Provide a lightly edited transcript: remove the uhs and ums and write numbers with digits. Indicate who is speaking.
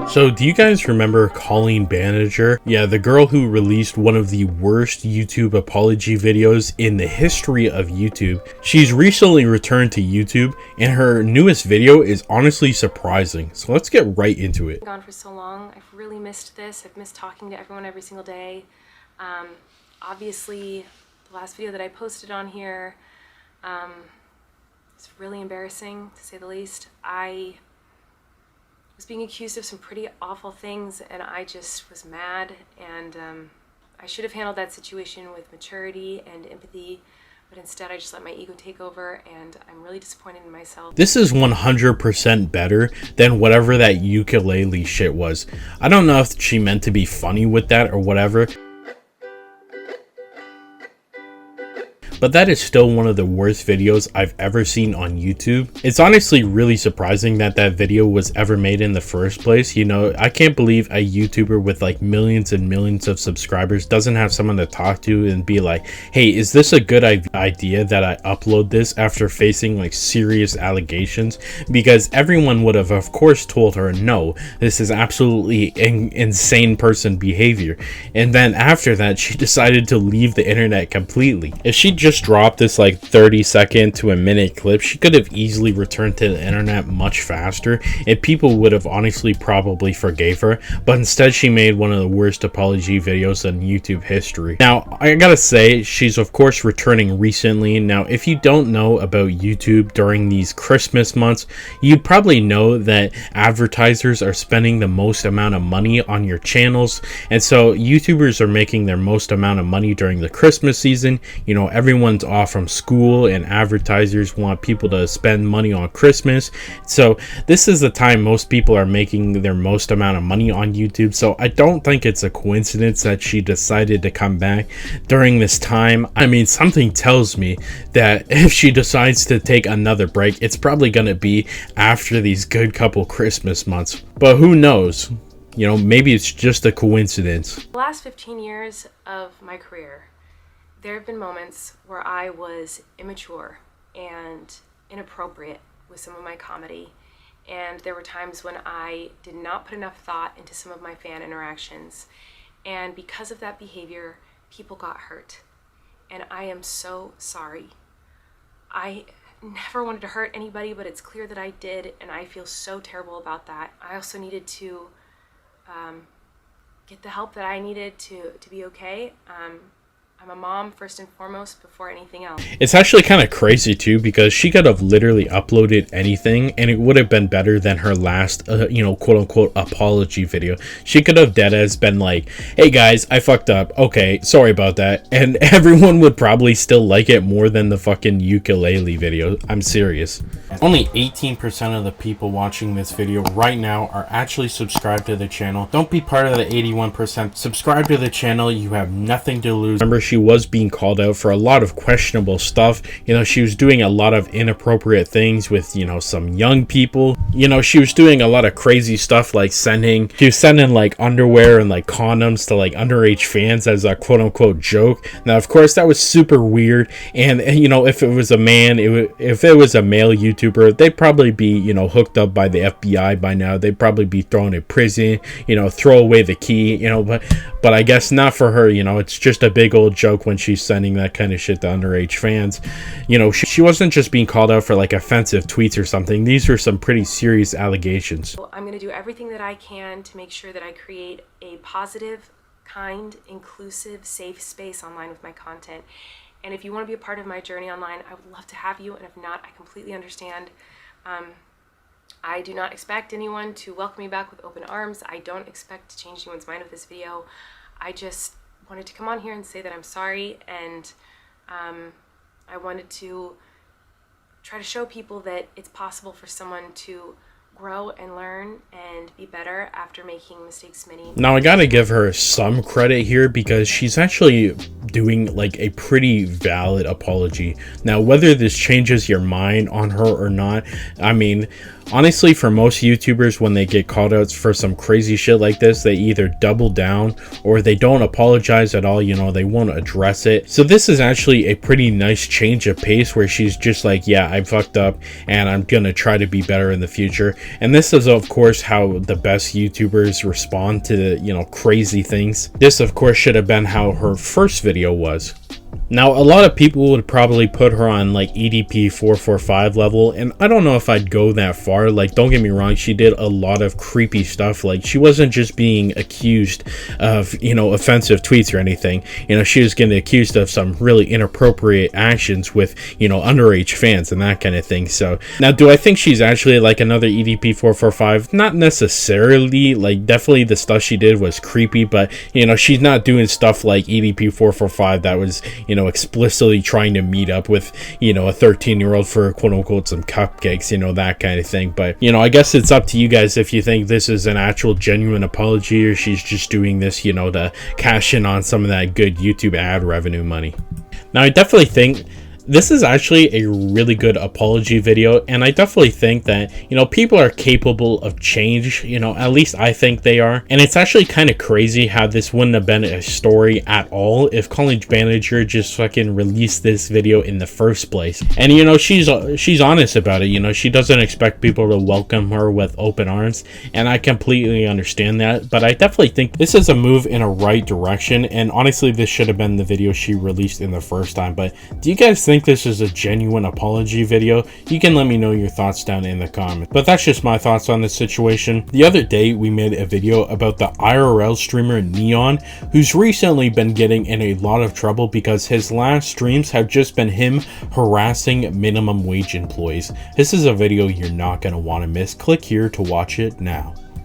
Speaker 1: So do you guys remember Colleen Ballinger? Yeah, the girl who released one of the worst YouTube apology videos in the history of YouTube. She's recently returned to YouTube and her newest video is honestly surprising. So let's get right into it.
Speaker 2: Gone for so long. I've really missed this. I've missed talking to everyone every single day. Obviously, the last video that I posted on here, it's really embarrassing to say the least. I was being accused of some pretty awful things and I just was mad, and I should have handled that situation with maturity and empathy, but instead I just let my ego take over, and I'm really disappointed in myself.
Speaker 1: This is 100% better than whatever that ukulele shit was. I don't know if she meant to be funny with that or whatever, but that is still one of the worst videos I've ever seen on YouTube. It's honestly really surprising that that video was ever made in the first place. You know, I can't believe a YouTuber with like millions and millions of subscribers doesn't have someone to talk to and be like, hey, is this a good idea that I upload this after facing like serious allegations? Because everyone would have of course told her, no, this is absolutely insane person behavior. And then after that, she decided to leave the internet completely. If she just dropped this like 30-second to a minute clip, she could have easily returned to the internet much faster and people would have honestly probably forgave her, but instead she made one of the worst apology videos in YouTube history. Now I gotta say, she's of course returning recently. Now if you don't know about YouTube during these Christmas months, you probably know that advertisers are spending the most amount of money on your channels, and so YouTubers are making their most amount of money during the Christmas season. You know, everyone's off from school and advertisers want people to spend money on Christmas, so this is the time most people are making their most amount of money on YouTube. So I don't think it's a coincidence that she decided to come back during this time. I mean, something tells me that if she decides to take another break, it's probably going to be after these good couple Christmas months, but who knows? You know, maybe it's just a coincidence.
Speaker 2: The last 15 years of my career, there have been moments where I was immature and inappropriate with some of my comedy, and there were times when I did not put enough thought into some of my fan interactions, and because of that behavior, people got hurt, and I am so sorry. I never wanted to hurt anybody, but it's clear that I did, and I feel so terrible about that. I also needed to get the help that I needed to be okay. I'm a mom first and foremost before anything else.
Speaker 1: It's actually kind of crazy too, because she could have literally uploaded anything and it would have been better than her last quote unquote apology video. She could have deadass been like, hey guys, I fucked up, okay, sorry about that, and everyone would probably still like it more than the fucking ukulele video. I'm serious. Only 18% of the people watching this video right now are actually subscribed to the channel. Don't be part of the 81%. Subscribe to the channel. You have nothing to lose. Remember, she was being called out for a lot of questionable stuff. You know, she was doing a lot of inappropriate things with, you know, some young people. You know, she was doing a lot of crazy stuff, like sending like underwear and like condoms to like underage fans as a quote unquote joke. Now, of course, that was super weird. And you know, if it was a man, if it was a male YouTuber, they'd probably be, you know, hooked up by the FBI by now. They'd probably be thrown in prison, you know, throw away the key, you know, but I guess not for her. You know, it's just a big old joke when she's sending that kind of shit to underage fans. You know, she wasn't just being called out for like offensive tweets or something. These are some pretty serious allegations.
Speaker 2: I'm going to do everything that I can to make sure that I create a positive, kind, inclusive, safe space online with my content. And if you want to be a part of my journey online, I would love to have you. And if not, I completely understand. I do not expect anyone to welcome me back with open arms. I don't expect to change anyone's mind with this video. I just wanted to come on here and say that I'm sorry, and I wanted to try to show people that it's possible for someone to grow and learn and be better after making mistakes many.
Speaker 1: Now I gotta give her some credit here because she's actually doing like a pretty valid apology. Now whether this changes your mind on her or not, I mean, Honestly, for most YouTubers, when they get called out for some crazy shit like this, they either double down or they don't apologize at all. You know, they won't address it. So this is actually a pretty nice change of pace where she's just like, yeah, I fucked up and I'm gonna try to be better in the future. And this is of course how the best YouTubers respond to, you know, crazy things. This of course should have been how her first video was. Now, a lot of people would probably put her on like EDP 445 level, and I don't know if I'd go that far. Like, don't get me wrong, she did a lot of creepy stuff. Like, she wasn't just being accused of, you know, offensive tweets or anything. You know, she was getting accused of some really inappropriate actions with, you know, underage fans and that kind of thing. So, now, do I think she's actually like another EDP 445? Not necessarily. Like, definitely the stuff she did was creepy, but, you know, she's not doing stuff like EDP 445 that was, you know, explicitly trying to meet up with, you know, a 13-year-old for quote unquote some cupcakes, you know, that kind of thing. But, you know, I guess it's up to you guys if you think this is an actual genuine apology or she's just doing this, you know, to cash in on some of that good YouTube ad revenue money. Now, I definitely think this is actually a really good apology video, and I definitely think that, you know, people are capable of change, you know, at least I think they are. And it's actually kind of crazy how this wouldn't have been a story at all if Collen Ballinger just fucking released this video in the first place. And, you know, she's honest about it. You know, she doesn't expect people to welcome her with open arms, and I completely understand that. But I definitely think this is a move in a right direction, and honestly, this should have been the video she released in the first time. But do you guys think this is a genuine apology video? You can let me know your thoughts down in the comments. But that's just my thoughts on this situation. The other day we made a video about the IRL streamer Neon, who's recently been getting in a lot of trouble because his last streams have just been him harassing minimum wage employees. This is a video you're not going to want to miss. Click here to watch it now.